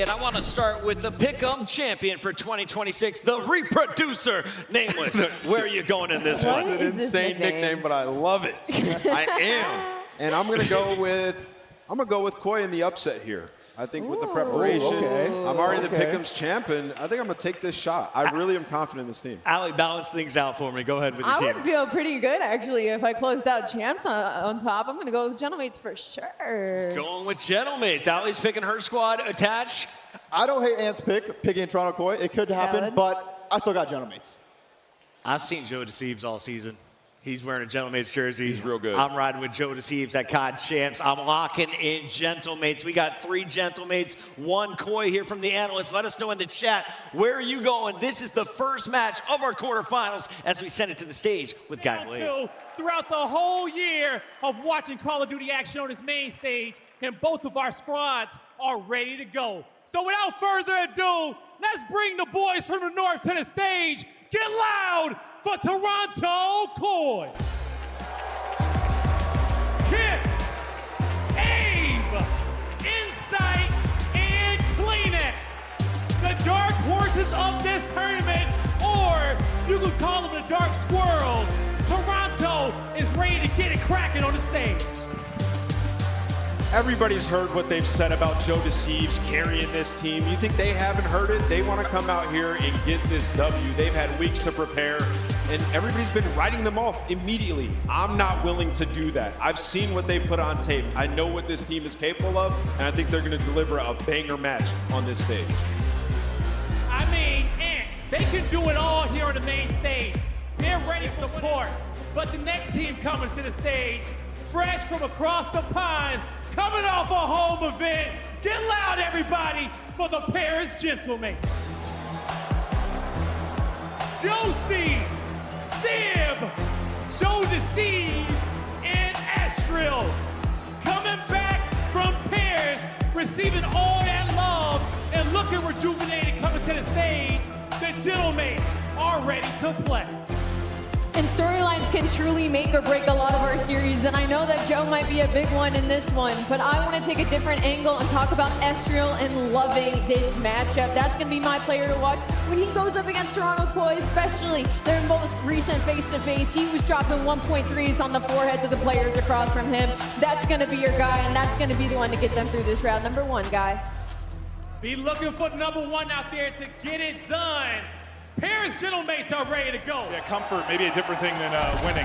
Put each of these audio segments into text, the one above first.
and I want to start with the Pick'em champion for 2026, the reproducer, Nameless. Where are you going in this one? It's an insane nickname, but I love it. I am. And I'm gonna go with Koi in the upset here. I think with the preparation, I'm already the Pick'em's champ, and I think I'm gonna take this shot. I really am confident in this team. Allie, balance things out for me. Go ahead with your team. I would feel pretty good, actually, if I closed out Champs on top. I'm going to go with Gentlemates for sure. Going with Gentlemates. Allie's picking her squad attached. I don't hate Ant's pick, picking Toronto Koi. It could happen, but I still got Gentlemates. I've seen JoeDeceives all season. He's wearing a Gentlemates jersey. He's real good. I'm riding with JoeDeceives at COD Champs. I'm locking in Gentlemates. We got 3 Gentlemates, 1 Koi here from the analysts. Let us know in the chat, where are you going? This is the first match of our quarterfinals as we send it to the stage with Guy Blaze. Throughout the whole year of watching Call of Duty action on this main stage, and both of our squads are ready to go. So without further ado, let's bring the boys from the north to the stage. Get loud for Toronto Koi. Kips, Abe, Insight, and Kleenex. The dark horses of this tournament, or you could call them the dark squirrels. Toronto is ready to get it cracking on the stage. Everybody's heard what they've said about JoeDeceives carrying this team. You think they haven't heard it? They want to come out here and get this W. They've had weeks to prepare, and everybody's been writing them off immediately. I'm not willing to do that. I've seen what they've put on tape. I know what this team is capable of, and I think they're going to deliver a banger match on this stage. I mean, they can do it all here on the main stage. They're ready for support. But the next team coming to the stage, fresh from across the pond, coming off a home event. Get loud, everybody, for the Paris Gentlemen. Joesty, Sib, JoeDeceives, and Estrel. Coming back from Paris, receiving all that love, and looking rejuvenated coming to the stage. The Gentlemen are ready to play. And storylines can truly make or break a lot of our series, and I know that Joe might be a big one in this one, but I want to take a different angle and talk about Estriel and loving this matchup. That's going to be my player to watch when he goes up against Toronto Koi, especially their most recent face-to-face. He was dropping 1.3s on the foreheads of the players across from him. That's going to be your guy, and that's going to be the one to get them through this round. Number 1, guy. Be looking for number 1 out there to get it done. Paris Gentlemates are ready to go. Yeah, comfort, maybe a different thing than winning.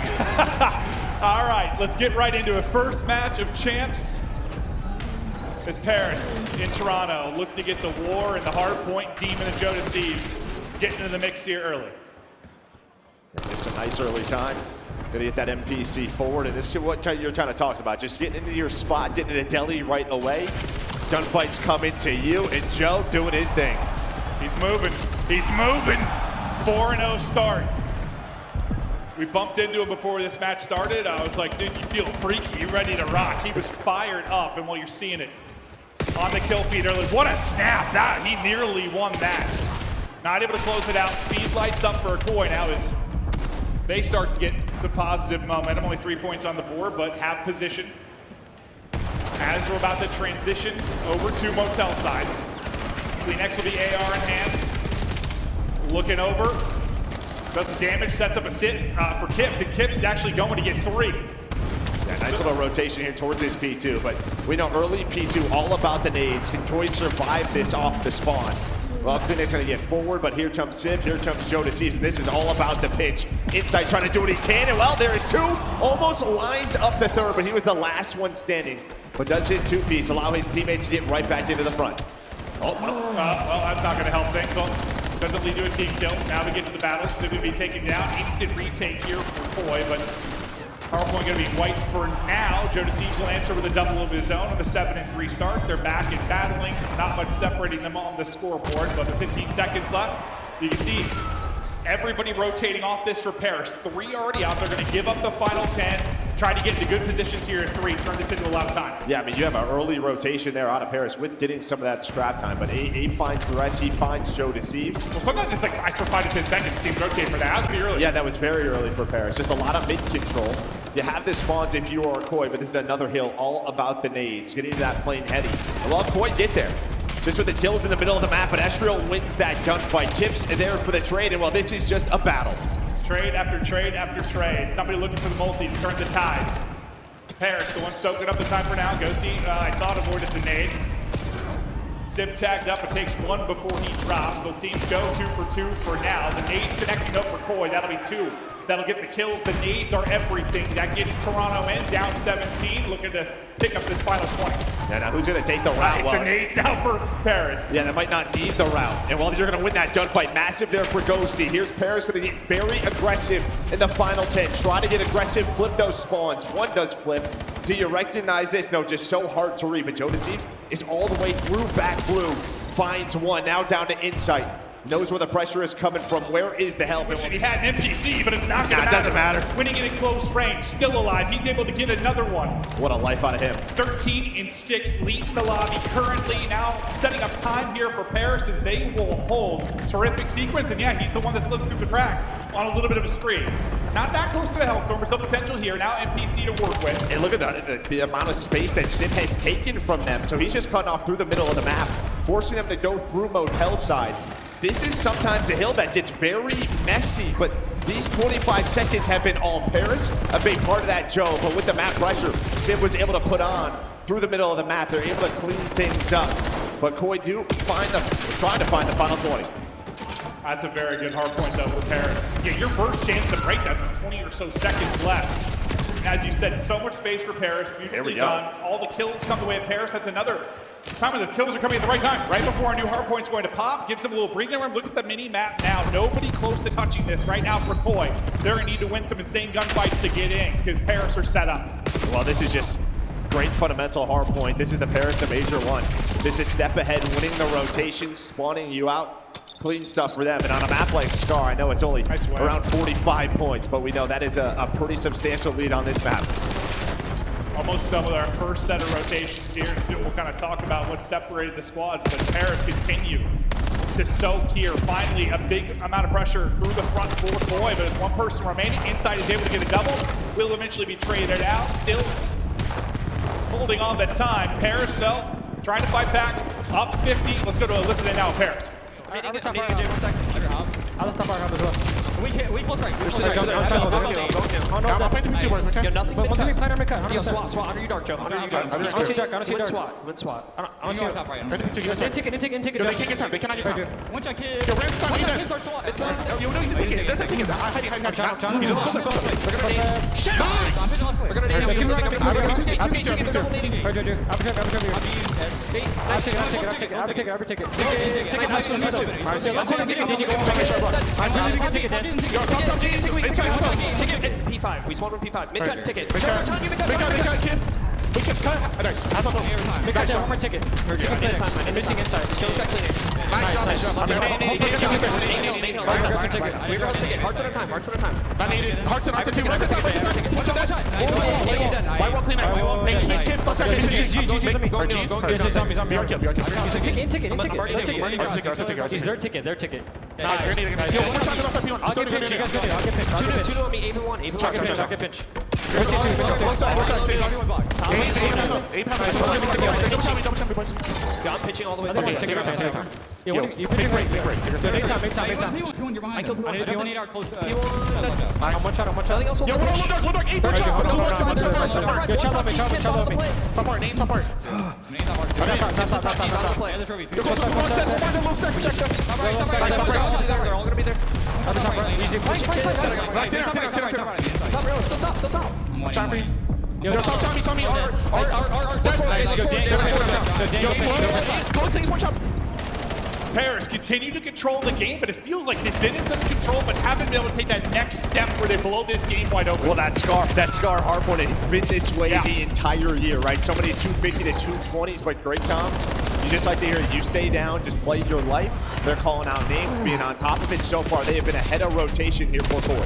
All right, let's get right into a first match of champs. It's Paris in Toronto. Look to get the War and the Hardpoint Demon and JoeDeceives getting into the mix here early. It's a nice early time. Gonna get that MPC forward, and this is what you're trying to talk about. Just getting into your spot, getting into deli right away. Gunfights coming to you, and Joe doing his thing. He's moving. He's moving. 4-0 start. We bumped into him before this match started. I was like, dude, you feel freaky. You ready to rock. He was fired up, and while you're seeing it on the kill feed early, what a snap. He nearly won that. Not able to close it out. Feed lights up for a Koi now as they start to get some positive momentum. Only 3 points on the board, but have position as we're about to transition over to motel side. Kleenex will be AR in hand. Looking over. Does some damage, sets up a sit for Kips, and Kips is actually going to get 3. Yeah, nice little rotation here towards his P2, but we know early P2 all about the nades. Can Koi survive this off the spawn? Well, Kleenex gonna get forward, but here comes Sib, here comes JoeDeceives, and this is all about the pinch. Inside trying to do what he can, and well, there is 2, almost lined up the third, but he was the last one standing. But does his 2-piece allow his teammates to get right back into the front? Well, that's not gonna help things. Well, doesn't lead to a team kill. Now we get to the battle. Sib gonna be taken down. Instant retake here for Koi, but Hardpoint gonna be white for now. JoeDeceives will answer with a double of his own on the 7-3 start. They're back and battling. Not much separating them on the scoreboard, but with 15 seconds left, you can see everybody rotating off this for Paris. 3 already out. They're gonna give up the final 10. Try to get into good positions here at 3, turn this into a lot of time. Yeah, I mean, you have an early rotation there out of Paris with getting some of that scrap time, but Abe finds the rest, he finds JoeDeceives. Well, sometimes it's like ice for 5 to 10 seconds, teams rotate for that. That was pretty early. Yeah, that was very early for Paris. Just a lot of mid control. You have the spawns if you are Koi, but this is another hill all about the nades, getting to that plane heady. Well, Koi get there. This with the Dills in the middle of the map, but Estriel wins that gunfight. Kips there for the trade, and well, this is just a battle. Trade after trade after trade. Somebody looking for the multi to turn the tide. Paris, the one soaking up the time for now. Ghosty, I thought avoided the nade. Sib tagged up, it takes one before he drops. Both teams go 2 for 2 for now. The nades connecting up for Koi, that'll be 2. That'll get the kills. The nades are everything. That gets Toronto in, down 17, looking to pick up this final 20. Yeah, now who's gonna take the route? It's a nades now for Paris. Yeah, that might not need the route. And while you're gonna win that gunfight, massive there for Ghosty. Here's Paris gonna get very aggressive in the final 10. Try to get aggressive, flip those spawns. One does flip. Do you recognize this? No, just so hard to read. But JoeDeceives is all the way through back blue. Finds one, now down to insight. Knows where the pressure is coming from. Where is the help? Wish he had an NPC, but it's not gonna matter. It doesn't matter. Winning it in close range, still alive. He's able to get another one. What a life out of him. 13-6, leading the lobby currently. Now setting up time here for Paris as they will hold. Terrific sequence, and yeah, he's the one that slipped through the cracks on a little bit of a streak. Not that close to a Hellstorm, but some potential here. Now NPC to work with. And look at the amount of space that Sim has taken from them. So he's just cutting off through the middle of the map, forcing them to go through motel side. This is sometimes a hill that gets very messy, but these 25 seconds have been all Paris, a big part of that, Joe. But with the map pressure, Sim was able to put on through the middle of the map. They're able to clean things up. But Koi trying to find the final 20. That's a very good hard point, though, for Paris. Yeah, your first chance to break that's with 20 or so seconds left. And as you said, so much space for Paris. Beautifully done. All the kills come the way of Paris. That's another time when the kills are coming at the right time, right before our new hard point's going to pop. Gives them a little breathing room. Look at the mini map now. Nobody close to touching this right now for Koi. They're going to need to win some insane gunfights to get in because Paris are set up. Well, this is just great fundamental hard point. This is the Paris of Major 1. This is step ahead, winning the rotation, spawning you out. Clean stuff for them. And on a map like Scar, I know it's only around 45 points, but we know that is a pretty substantial lead on this map. Almost done with our first set of rotations here. Soon we'll kind of talk about what separated the squads, but Paris continue to soak here. Finally, a big amount of pressure through the front for Koi, but as one person remaining, inside is able to get a double. Will eventually be traded out. Still holding on the time. Paris, though, trying to fight back. Up 50. Let's go to a listen in now, Paris. One second. I'll top our as well. We close right. I'm playing two boards, okay? Yo, nothing. But once we plan our mid-cut, Yo, SWAT, under your dark, Joe. Under your dark. I don't see dark. Win SWAT. I don't see dark. In ticket. Yo, they can't get time. They cannot get time. One shot kid. Yo, Rams time. Kids are SWAT. Yo, no, he's a ticket. There's a ticket. Hide. He's close. We're gonna nade. We're gonna nade. P5. We spawned on P5. Mid-cut ticket. Mid-cut, kids. Nice. I thought Mid-cut, one more ticket. And missing inside. Skills got cleaning. Nice shot. We were on ticket. Hearts at a time. I needed hearts and two. Right to top. Watch out. Why won't clean X? Make keys, kids. Let's go. He's their ticket. Nice. Yo, one shot goes up. I'll get pinch. Two on me. I'll get pinch. I'm pitching all the way. You pitching break. Make time. I killed one. I need our close. I'm one shot. Yo, low dark. 8 shot. Top part. Top part. They're all gonna be there. Still top. Time for you. Yo, tell me. Go, please, one shot. Paris continue to control the game, but it feels like they've been in such control, but haven't been able to take that next step where they blow this game wide open. Well, that Scar Hardpoint, it's been this way the entire year, right? So many 250 to 220s, but great comps. You just like to hear it. You stay down, just play your life. They're calling out names, being on top of it so far. They have been ahead of rotation here for Koi.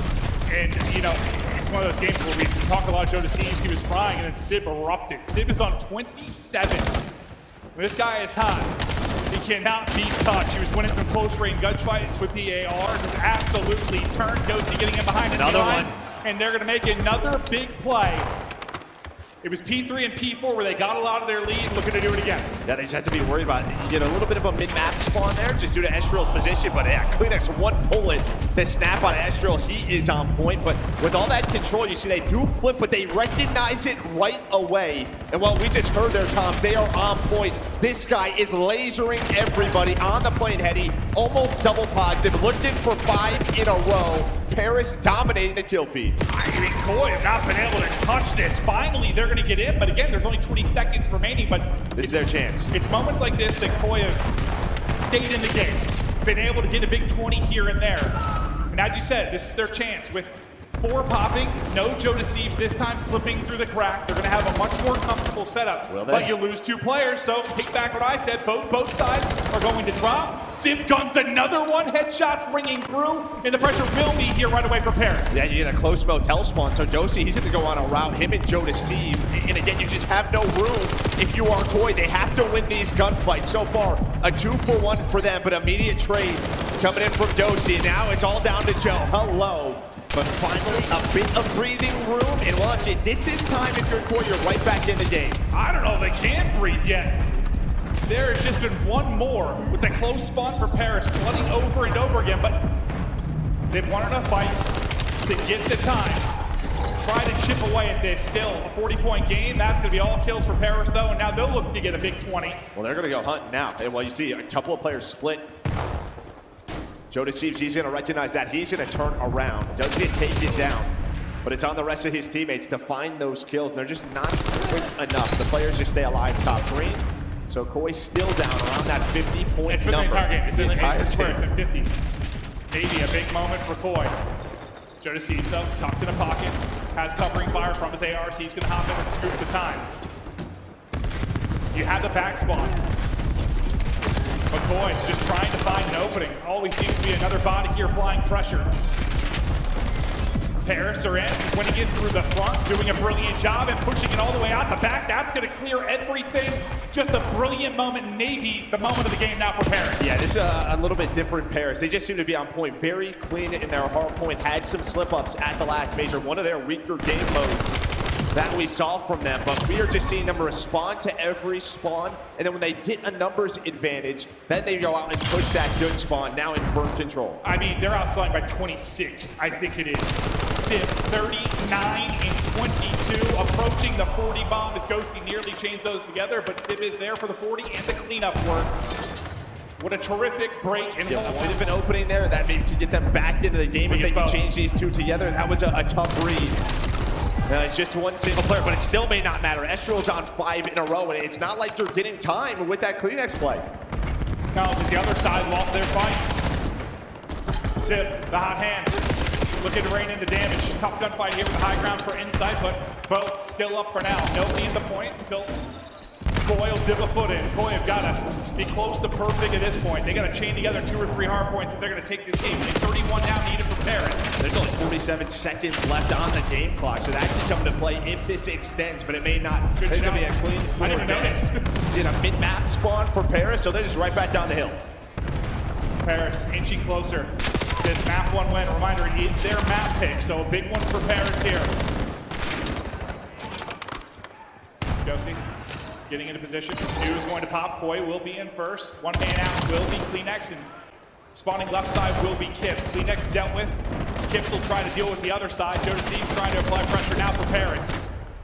And, you know, it's one of those games where we talk a lot of JoeDeceives. He was frying, and then Sib erupted. Sib is on 27. This guy is hot. He cannot be touched. He was winning some close-range gunfights with the AR. Just absolutely turned. Ghosty getting in behind the lines. And they're going to make another big play. It was P3 and P4 where they got a lot of their lead, looking to do it again. Yeah, they just have to be worried about it. You get a little bit of a mid-map spawn there just due to Estriel's position, but yeah, CleanX one bullet. The snap on Estriel, he is on point, but with all that control, you see they do flip, but they recognize it right away. And what we just heard there, Tom, they are on point. This guy is lasering everybody on the plane, Hetty. Almost double positive, looking for 5 in a row. Paris dominating the kill feed. I mean, Koi have not been able to touch this. Finally, they're going to get in, but again, there's only 20 seconds remaining, but this is their chance. It's moments like this that Koi have stayed in the game, been able to get a big 20 here and there. And as you said, this is their chance with 4 popping, no JoeDeceives this time slipping through the crack. They're going to have a much more comfortable setup. But you lose 2 players, so take back what I said. Both sides are going to drop. Sib guns another one. Headshots ringing through, and the pressure will be here right away for Paris. Yeah, you get a close motel spawn, so Dosi, he's going to go on a route, him and JoeDeceives. And again, you just have no room. If you are Koi, they have to win these gunfights. So far, a 2-for-1 for them, but immediate trades coming in from Dosi. Now it's all down to Joe. Hello. But finally, a bit of breathing room, and watch it did this time. If you're Koi, you're right back in the game. I don't know if they can breathe yet. There has just been one more with the close spawn for Paris, flooding over and over again, but they've won enough fights to get the time. Try to chip away at this. Still a 40-point game. That's going to be all kills for Paris, though, and now they'll look to get a big 20. Well, they're going to go hunting now. And well, you see a couple of players split. JoeDeceives, he's going to recognize that. He's going to turn around. Does get taken down. But it's on the rest of his teammates to find those kills. And they're just not quick enough. The players just stay alive top green. So Koi's still down around that 50-point number. It's been the entire game. It's been the entire game. 50. Maybe a big moment for Koi. JoeDeceives, though, tucked in a pocket. Has covering fire from his ARs. He's going to hop in and scoop the time. You have the back spawn. McCoy just trying to find an opening. Always seems to be another body here applying pressure. Paris are in, winning it through the front, doing a brilliant job and pushing it all the way out the back. That's going to clear everything. Just a brilliant moment, maybe the moment of the game now for Paris. Yeah, this is a little bit different Paris. They just seem to be on point, very clean in their hard point. Had some slip-ups at the last major, one of their weaker game modes that we saw from them, but we are just seeing them respond to every spawn, and then when they get a numbers advantage, then they go out and push that good spawn, now in firm control. I mean, they're outside by 26, I think it is. Sib 39 and 22, approaching the 40 bomb as Ghosty nearly chains those together, but Sib is there for the 40 and the cleanup work. What a terrific break and hold. A bit of an opening there, that maybe to get them back into the game if they can change these two together. That was a tough read. It's just one single player, but it still may not matter. Estriel's on 5 in a row, and it's not like they're getting time with that CleanX play. No, because the other side lost their fights. Sib, the hot hand, looking to rein in the damage. Tough gunfight here with the high ground for Insight, but both still up for now. Nobody in the point until Koi will dip a foot in. Koi have got to be close to perfect at this point. They got to chain together 2 or 3 hard points if they're going to take this game. Only 31 now needed for Paris. There's only 47 seconds left on the game clock, so that can come into play if this extends, but it may not. It's going to be a clean 4 I didn't notice. Did a mid-map spawn for Paris, so they're just right back down the hill. Paris inching closer. This map 1 win. Reminder, it is their map pick, so a big one for Paris here. Ghosty getting into position. New is going to pop. Koi will be in first. One man out will be CleanX, and spawning left side will be Kips. CleanX dealt with. Kips will try to deal with the other side. JoeDeceives trying to apply pressure now for Paris.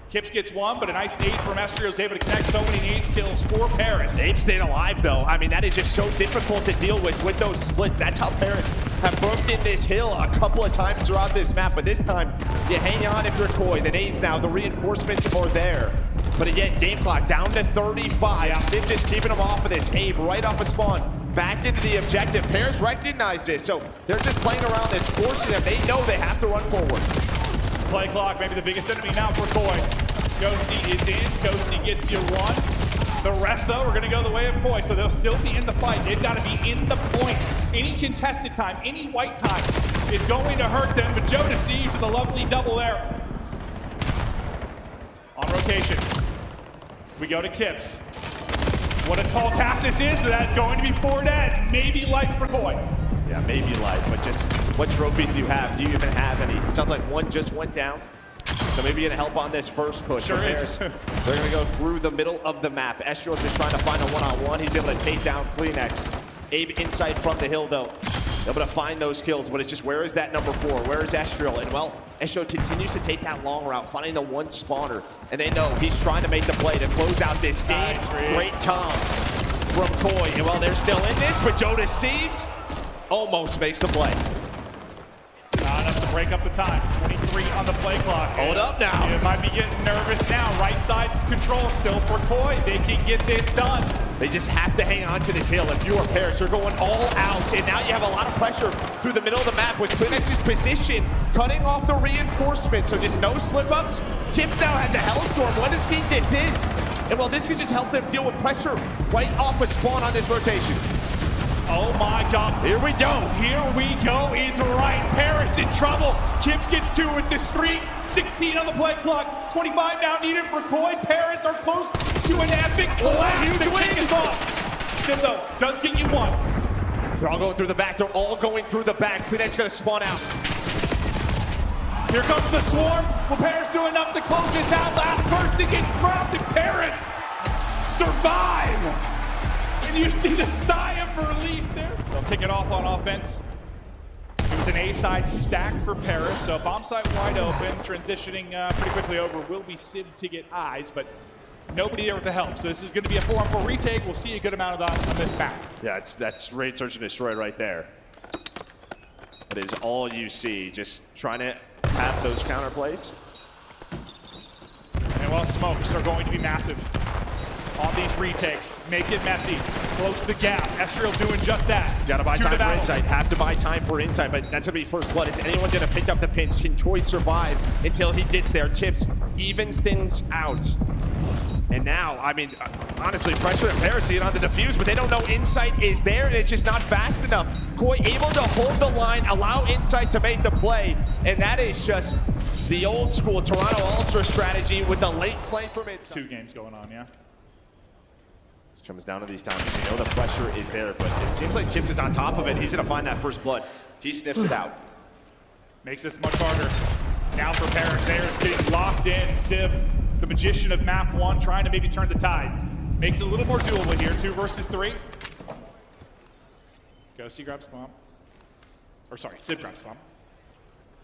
Kips gets one, but a nice nade from Estriel is able to connect so many nades kills for Paris. They've stayed alive, though. I mean, that is just so difficult to deal with those splits. That's how Paris have broken in this hill a couple of times throughout this map, but this time, you hang on if you're Koi. The nades now, the reinforcements are there. But again, game clock down to 35. Yeah. Sib just keeping them off of this. Abe right off a spawn. Back into the objective. Paris recognize this, so they're just playing around this, forcing them. They know they have to run forward. Play clock, maybe the biggest enemy now for Koi. Ghosty is in. Ghosty gets you 1. The rest, though, are going to go the way of Koi, so they'll still be in the fight. They've got to be in the point. Any contested time, any white time is going to hurt them, but JoeDeceives with a lovely double there. On rotation, we go to Kips. What a tall task this is, so that's going to be 4 dead. Maybe life for Koi. Yeah, maybe life, but just what trophies do you have? Do you even have any? It sounds like one just went down. So maybe gonna help on this first push. Sure is. They're gonna go through the middle of the map. Estriel's just trying to find a one-on-one. He's able to take down Kleenex. Abe inside from the hill though. Able to find those kills, but it's just where is that number 4? Where is Estriel? And well, Estriel continues to take that long route, finding the one spawner. And they know he's trying to make the play to close out this game. Nice, great comms from Koi. And well, they're still in this, but JoeDeceives almost makes the play. Not enough to break up the time. 23 on the play clock. Hold up now. You might be getting nervous now. Right side's control still for Koi. They can get this done. They just have to hang on to this hill. If you are Paris, you're going all out. And now you have a lot of pressure through the middle of the map with Kleenex's position, cutting off the reinforcements. So just no slip-ups. Tips now has a hellstorm. When does he get this? And well, this could just help them deal with pressure right off a spawn on this rotation. Oh my God. Here we go. Here we go. He's right. Paris in trouble. Kips gets 2 with the streak. 16 on the play clock. 25 now needed for Koi. Paris are close to an epic collapse. Huge The win. kick is off. Sim though does get you 1. They're all going through the back. They're all going through the back. Kleenex gonna spawn out. Here comes the swarm. Will Paris do enough to close this out? Last person gets dropped and Paris survive. And you see the sigh of relief there. They'll kick it off on offense. It was an A-side stack for Paris, so bomb site wide open, transitioning pretty quickly over. Will be Sid to get eyes, but nobody there with the help. So this is going to be a 4-on-4 retake. We'll see a good amount of that on this map. Yeah, that's raid, search, and destroy right there. That is all you see. Just trying to have those counter plays. And well, smokes are going to be massive on these retakes. Make it messy. Close the gap. Estriel doing just that. Gotta buy time for insight. Have to buy time for insight, but that's gonna be first blood. Is anyone gonna pick up the pinch? Can Troy survive until he gets there? Tips evens things out. And now, I mean, honestly, pressure and Paris to get on the defuse, but they don't know insight is there, and it's just not fast enough. Koi able to hold the line, allow insight to make the play, and that is just the old school Toronto Ultra strategy with the late flank from inside. 2 games going on, yeah. Comes down to these times. You know the pressure is there, but it seems like Chips is on top of it. He's gonna find that first blood. He sniffs it out. Makes this much harder. Now for Paris, there's getting locked in. Sib, the magician of map 1, trying to maybe turn the tides. Makes it a little more doable here, 2 versus 3. Ghosty grabs bomb. Or sorry, Sib grabs bomb.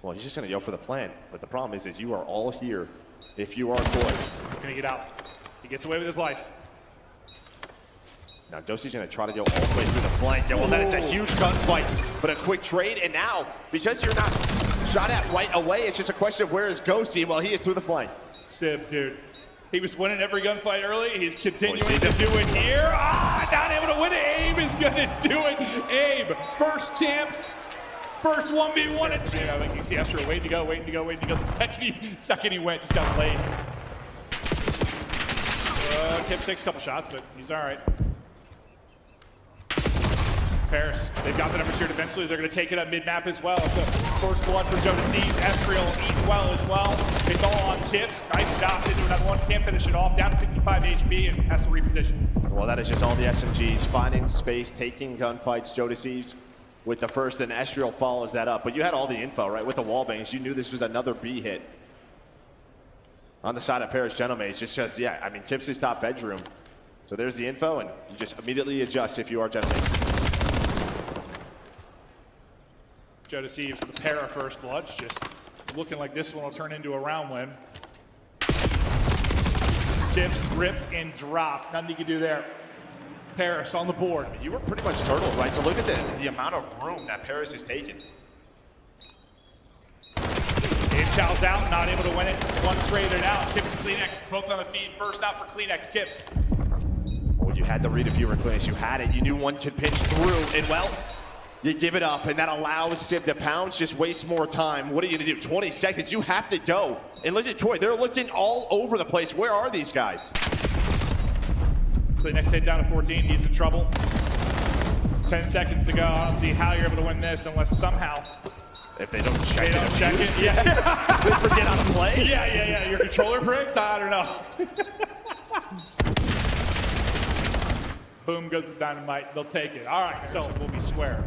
Well, he's just gonna go for the plan, but the problem is you are all here if you are Koi. Gonna get out. He gets away with his life. Now Dosie's gonna try to go all the way through the flank. Yeah, well, that is a huge gunfight, but a quick trade. And now, because you're not shot at right away, it's just a question of where is Ghosty? Well, he is through the flank. Sib, dude. He was winning every gunfight early. He's continuing to do it here. Ah, not able to win it. Abe is gonna do it. Abe, first champs. First 1v1 at champ. I think you see Astro waiting to go, waiting to go, waiting to go. The second he went, just got laced. Kip takes a couple shots, but he's all right. Paris, they've got the numbers here defensively. They're going to take it up mid-map as well. So first blood for JoeDeceives. Estriel eating well as well. It's all on Kips. Nice shot into another one. Can't finish it off. Down to 55 HP and has to reposition. Well, that is just all the SMGs. Finding space, taking gunfights. JoeDeceives with the first, and Estriel follows that up. But you had all the info, right? With the wall bangs, you knew this was another B hit. On the side of Paris Gentlemage, just yeah, I mean, Kips' top bedroom. So there's the info, and you just immediately adjust if you are Gentlemage. JoeDeceives with the pair of first bloods, just looking like this one will turn into a round win. Kips ripped and dropped. Nothing you can do there. Paris on the board. You were pretty much turtle, right? So look at the amount of room that Paris has taken. Dave Chow's out, not able to win it. One traded out. Kips and Kleenex both on the feed. First out for Kleenex. Kips. Well, you had the read if you were Kleenex. You had it. You knew one could pinch through, and well, you give it up, and that allows Sib to pounce, just waste more time. What are you gonna do? 20 seconds, you have to go. And look at Troy, they're looking all over the place. Where are these guys? Kleenex hit down to 14, he's in trouble. 10 seconds to go. I don't see how you're able to win this unless somehow. If they don't check it. Yeah. They forget how to play? Yeah. Your controller breaks? I don't know. Boom goes the dynamite. They'll take it. All right, so we'll be square.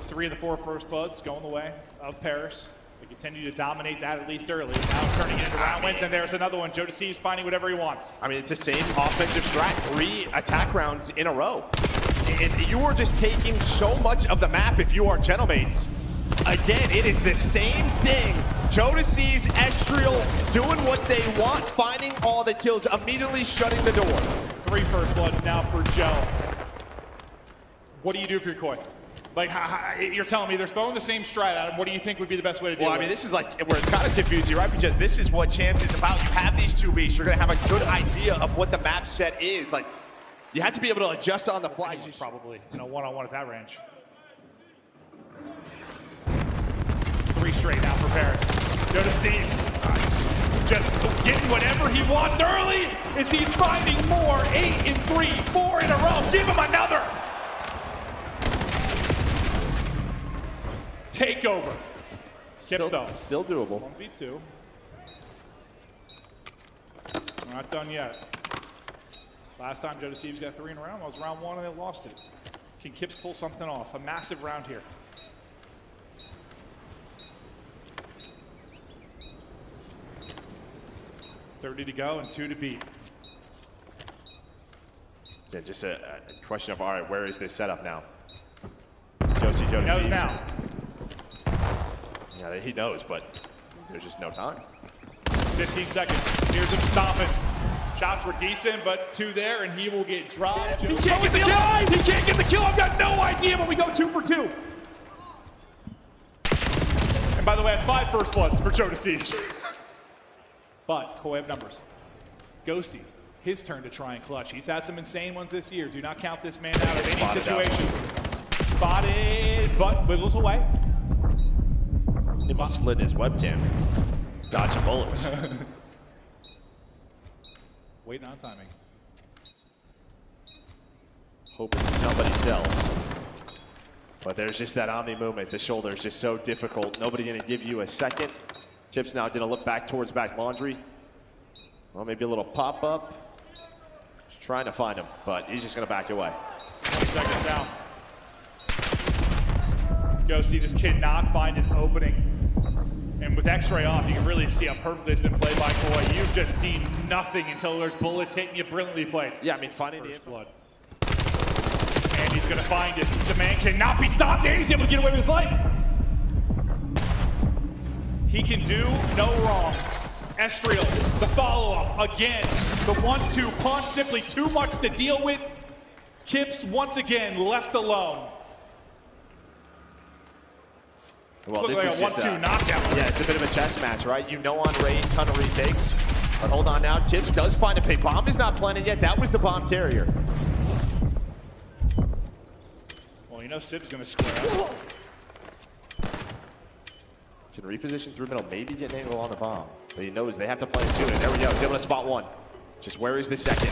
3 of the 4 first bloods going the way of Paris. The Continue to dominate that at least early. Now turning it into round wins, and there's another one. JoeDeceives finding whatever he wants. I mean, it's the same offensive strat, 3 attack rounds in a row. And you are just taking so much of the map if you are Gentlemates. Again, it is the same thing. JoeDeceives, Estriel doing what they want, finding all the kills, immediately shutting the door. 3 first bloods now for Joe. What do you do for your Koi? Like, you're telling me they're throwing the same strat at him. What do you think would be the best way to do it? Well, I mean, this is like where it's kind of confusing, right? Because this is what Champs is about. You have these 2 beasts. You're going to have a good idea of what the map set is. Like, you have to be able to adjust on the fly. Probably, one-on-one at that range. 3 straight now for Paris. JoeDeceives just getting whatever he wants early as he's finding more. 8 in 3, 4 in a row. Give him another. Takeover. Kips though. Still doable. 1v2. We're not done yet. Last time JoeDeceives got 3 in a round was round 1 and they lost it. Can Kips pull something off? A massive round here. $30 to go and 2 to beat. Yeah, just a question of, all right, where is this setup now? JoeDeceives. He knows now. Yeah, he knows, but there's just no time. 15 seconds. Here's him stomping. Shots were decent, but 2 there, and he will get dropped. He can't get the kill. He can't get the kill. I've got no idea, but we go 2 for 2. And by the way, that's 5 first bloods for JoeDeceives. But Koi have numbers. Ghosty, his turn to try and clutch. He's had some insane ones this year. Do not count this man out of any situation. Spotted, but wiggles away. He must have slid his webcam. Dodging bullets. Waiting on timing. Hoping somebody sells. But there's just that Omni movement. The shoulder is just so difficult. Nobody gonna give you a second. Chips now gonna look back towards back laundry. Well, maybe a little pop-up. Just trying to find him, but he's just gonna back away. 20 seconds down. Ghosty just cannot find an opening. And with X-ray off, you can really see how perfectly it's been played by Koi. You've just seen nothing until there's bullets hitting you, brilliantly played. Yeah, I mean, finding the blood. And he's gonna find it. The man cannot be stopped, and he's able to get away with his life. He can do no wrong. Estriel, the follow-up, again. The 1-2 punch, simply too much to deal with. Kips, once again, left alone. Well, Looks this like is a just 1-2 knockdown. Yeah, it's a bit of a chess match, right? You know on Rain, ton of retakes. But hold on now, Chips does find a pick. Bomb is not planted yet. That was the bomb carrier. Well, you know Sib's gonna square up. Can reposition through middle, maybe get an angle on the bomb. But he knows they have to play it soon, and there we go. He's able to spot 1. Just where is the second?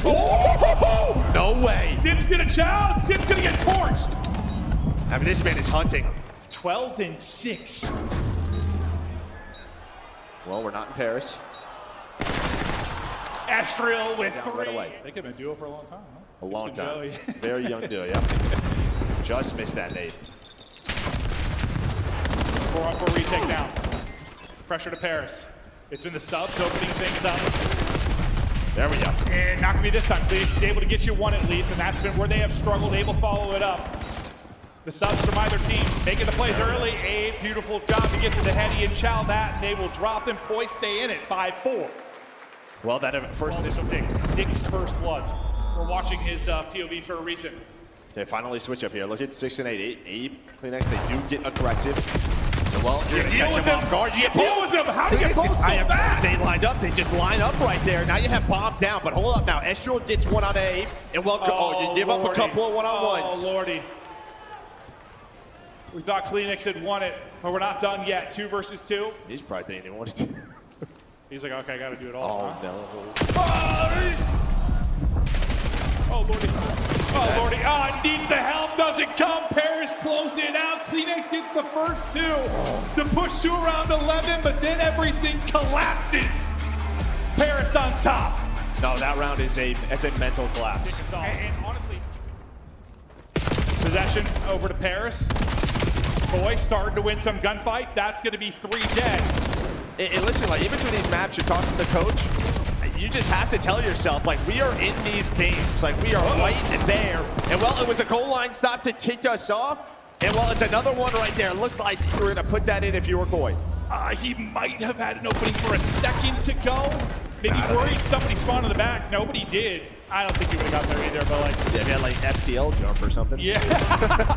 Oh! No way. Sib's gonna challenge. Sib's gonna get torched. I mean, this man is hunting. 12 and 6. Well, we're not in Paris. Estriel with Down 3. right away. They could have been duo for a long time, huh? A long Gibson time. Joe, yeah. Very young duo, yeah. Just missed that nade. 4-on-4 retake down. Pressure to Paris. It's been the subs opening things up. There we go. And not gonna be this time, please. Able to get you 1 at least, and that's been where they have struggled. Able to follow it up. The subs from either team making the plays early. A beautiful job to get to the heady and chow that, and they will drop them. Koi stay in it, 5-4. Well, that first initial 6 first bloods. We're watching his POV for a reason. Okay, finally switch up here. Look at 6 and 8. Abe, Kleenex, they do get aggressive. Well, you're gonna catch him off guard. You deal with them. How do you get both so fast? They lined up. They just line up right there. Now you have bomb down, but hold up now. Estriel gets 1 out of Abe, and you give up a couple of one-on-ones. Oh, Lordy. We thought Kleenex had won it, but we're not done yet. 2 versus 2. He's probably thinking he wanted to. He's like, okay, I gotta do it all. Oh, no. Oh, Lordy. Oh, Lordy. Oh, it needs the help. Doesn't come. Paris closing out. Kleenex gets the first 2 to push to around 11, but then everything collapses. Paris on top. No, that round is a mental collapse. And honestly, possession over to Paris. Koi starting to win some gunfights. That's going to be 3 dead. And listen, like, in between these maps, you're talking to the coach, you just have to tell yourself, like, we are in these games. Like, we are right there. And, well, it was a goal line stop to kick us off. And, well, it's another one right there. It looked like you were going to put that in if you were Koi. He might have had an opening for a second to go. Maybe worried somebody spawned in the back. Nobody did. I don't think he would have got there either, but like... Yeah, if he had like FTL jump or something. Yeah,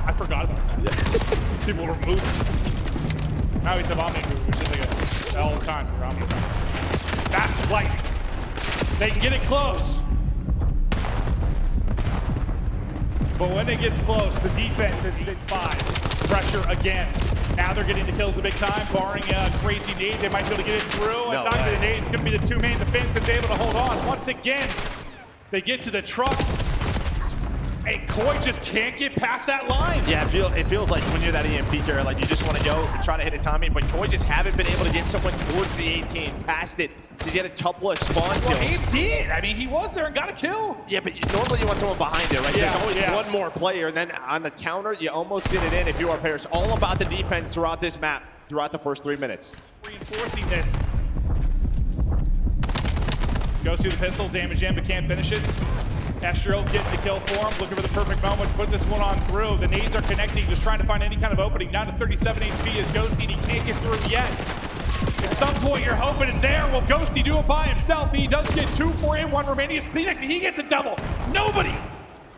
I forgot about that. Yeah. People were moving. Now he's a bombing move, which is like all the time for Omni. That's lightning. They can get it close. But when it gets close, the defense has been fine. Pressure again. Now they're getting the kills a big time, barring a crazy nade. They might be able to get it through. It's not the nade. It's going to be the 2-man defense that's able to hold on. Once again, they get to the truck. And Koi just can't get past that line. Yeah, it feels like when you're that EMP carrier, like you just want to go and try to hit a timing, but Koi just haven't been able to get someone towards the 18, past it, to get a couple of spawn kills. Well, he did. I mean, he was there and got a kill. Yeah, but normally you want someone behind it, right? Yeah, There's always one more player, and then on the counter, you almost get it in if you are Paris. All about the defense throughout this map, throughout the first 3 minutes. Reinforcing this. Goes through the pistol, damage in, but can't finish it. Astro getting the kill for him, looking for the perfect moment to put this one on through. The nades are connecting, just trying to find any kind of opening. Down to 37 HP is Ghosty, he can't get through yet. At some point, you're hoping it's there. Will Ghosty do it by himself? He does get 2 for him, 1 remaining. Is Kleenex, and he gets a double. Nobody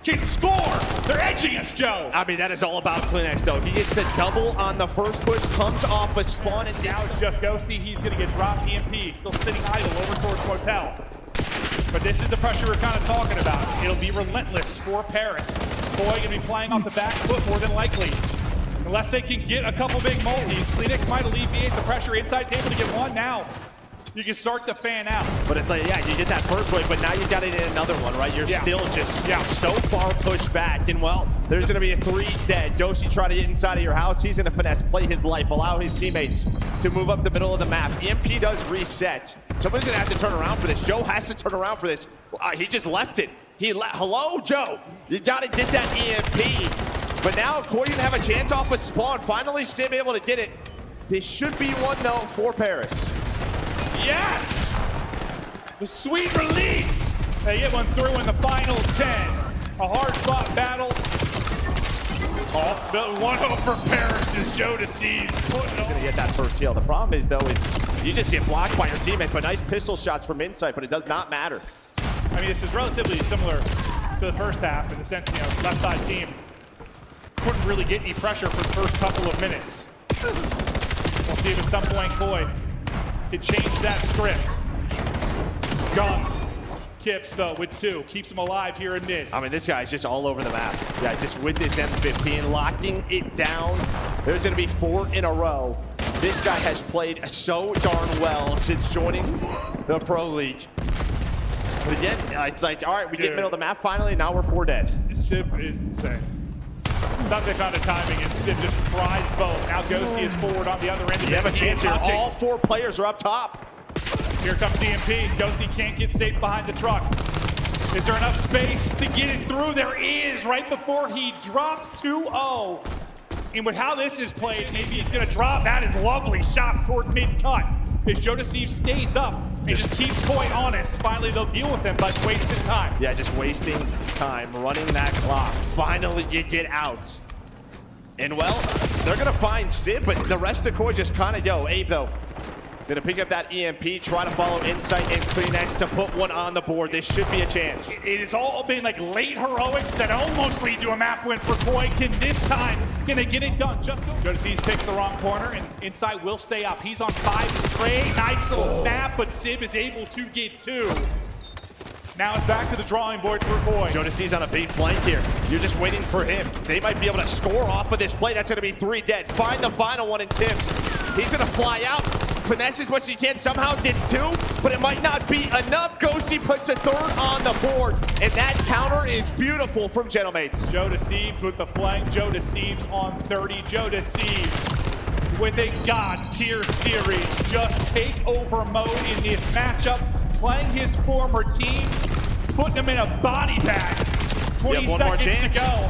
can score. They're edging us, Joe. I mean, that is all about Kleenex, though. He gets the double on the first push, comes off a spawn, and now it's just Ghosty. He's going to get dropped. EMP still sitting idle over towards Motel. But this is the pressure we're kind of talking about. It'll be relentless for Paris. Koi going to be playing off the back foot more than likely. Unless they can get a couple big multis. Kleenex might alleviate the pressure. Inside's able to get one now. You can start to fan out. But it's like, yeah, you get that first wave, but now you got it in another one, right? You're still just so far pushed back. And, well, there's going to be a 3 dead. Josie try to get inside of your house. He's going to finesse, play his life, allow his teammates to move up the middle of the map. EMP does reset. Someone's going to have to turn around for this. Joe has to turn around for this. He just left it. Hello, Joe. You got to get that EMP. But now Koi can have a chance off a spawn. Finally, Sim able to get it. This should be one, though, for Paris. Yes! The sweet release! They get one through in the final 10. A hard-fought battle. Oh, the 1-0 for Paris is JoeDeceives. He's going to get that first kill. The problem is, though, is you just get blocked by your teammate, but nice pistol shots from inside, but it does not matter. I mean, this is relatively similar to the first half in the sense, you know, left side team couldn't really get any pressure for the first couple of minutes. We'll see if at some point Koi can change that script. Gun. Kips, though, with 2. Keeps him alive here in mid. I mean, this guy's just all over the map. Yeah, just with this M15, locking it down. There's going to be 4 in a row. This guy has played so darn well since joining the Pro League. But again, it's like, all right, we get middle of the map finally, now we're 4 dead. Sib is insane. Thought they found a timing, and Sib just fries both. Now Ghosty is forward on the other end. You have a chance here. All 4 players are up top. Here comes EMP. Ghosty can't get safe behind the truck. Is there enough space to get it through? There is, right before he drops 2-0. And with how this is played, maybe he's going to drop. That is lovely. Shots towards mid-cut. If JoeDeceives stays up and just keeps Koi honest, finally they'll deal with him, but wasting time. Yeah, just wasting time, running that clock. Finally you get out. And, well, they're going to find Sid, but the rest of Koi just kind of go. Abe, though, going to pick up that EMP, try to follow Insight and Kleenex to put one on the board. This should be a chance. It has all been like late heroics that almost lead to a map win for Koi. This time, can they get it done? JoeDeceives picks the wrong corner, and Insight will stay up. He's on 5 straight. Nice little snap, but Sib is able to get 2. Now it's back to the drawing board for Koi. JoeDeceives on a big flank here. You're just waiting for him. They might be able to score off of this play. That's going to be 3 dead. Find the final one in Tips. He's going to fly out. Finesse as much as he can. Somehow gets 2, but it might not be enough. Ghosty puts a 3rd on the board, and that counter is beautiful from Gentlemates. JoeDeceives with the flank. JoeDeceives on 30. JoeDeceives with a God tier series. Just take over mode in this matchup. Playing his former team, putting him in a body bag. 20 seconds to go.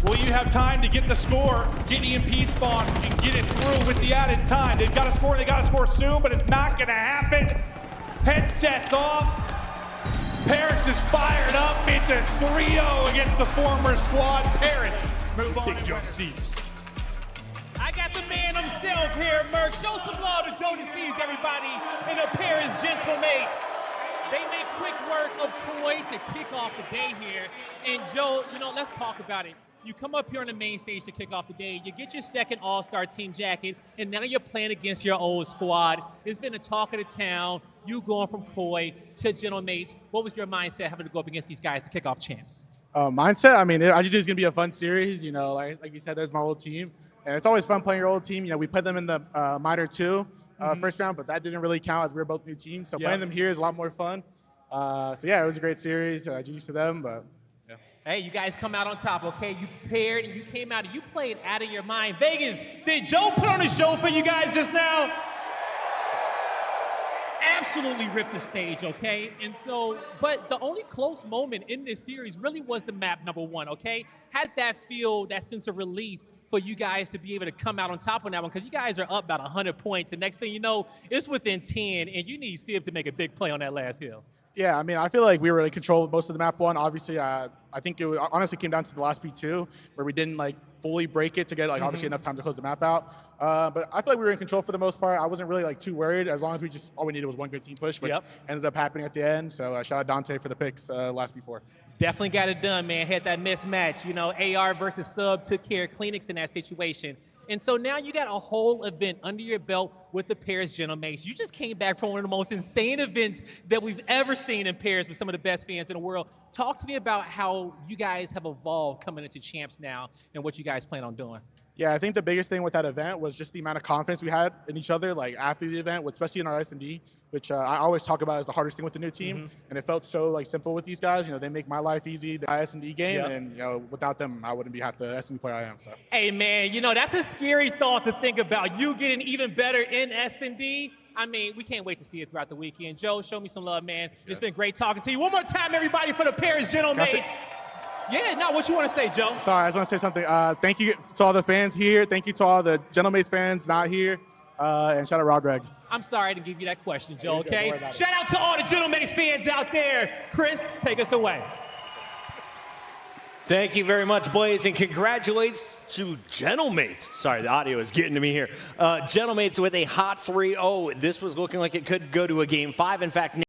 Will you you have time to get the score, get EMP spawn, and get it through with the added time. They've got to score soon, but it's not going to happen. Headsets off. Paris is fired up. It's a 3-0 against the former squad. Paris, move on. JoeDeceives. I got the man himself here, Merc. Show some love to JoeDeceives, everybody, and the Paris gentlemates. They make quick work of Koi to kick off the day here. And Joe, let's talk about it. You come up here on the main stage to kick off the day, you get your second All-Star team jacket, and now you're playing against your old squad. It's been the talk of the town. You going from Koi to gentlemates. What was your mindset having to go up against these guys to kick off champs? Mindset, I mean, I just think it's going to be a fun series. Like you said, there's my old team. And it's always fun playing your old team. We played them in the minor 2 first round, but that didn't really count as we were both new teams. So playing them here is a lot more fun. So yeah, it was a great series. GG's to them, but yeah. Hey, you guys come out on top, okay? You prepared and you came out and you played out of your mind. Vegas, did Joe put on a show for you guys just now? Absolutely ripped the stage, okay? And so, but the only close moment in this series really was the map number 1, okay? How did that feel, that sense of relief for you guys to be able to come out on top on that one? Because you guys are up about 100 points, and next thing you know, it's within 10, and you need Civ to make a big play on that last hill. Yeah, I mean, I feel like we were in control of most of the map 1. Obviously, I think it honestly came down to the last P2, where we didn't fully break it to get obviously enough time to close the map out. But I feel like we were in control for the most part. I wasn't really too worried as long as all we needed was one good team push, which ended up happening at the end. So shout out Dante for the picks last P4. Definitely got it done, man. Had that mismatch. AR versus Sub took care of Kleenex in that situation. And so now you got a whole event under your belt with the Paris gentlemates. You just came back from one of the most insane events that we've ever seen in Paris with some of the best fans in the world. Talk to me about how you guys have evolved coming into Champs now and what you guys plan on doing. Yeah, I think the biggest thing with that event was just the amount of confidence we had in each other, after the event, especially in our S&D, which I always talk about as the hardest thing with the new team. And it felt so simple with these guys. They make my life easy, the S&D game, and without them, I wouldn't be half the S&D player I am. So. Hey, man, that's a scary thought to think about. You getting even better in S&D. I mean, we can't wait to see it throughout the weekend. Joe, show me some love, man. It's been great talking to you. One more time, everybody, for the Paris gentlemates. Yeah, no, what you want to say, Joe? Sorry, I just want to say something. Thank you to all the fans here. Thank you to all the gentlemates fans not here. And shout out Rod Greg. I'm sorry to give you that question, Joe, okay? Shout out to all the gentlemates fans out there. Chris, take us away. Thank you very much, Blaze, and congratulations to gentlemates. Sorry, the audio is getting to me here. Gentlemates with a hot 3-0. This was looking like it could go to a game 5. In fact,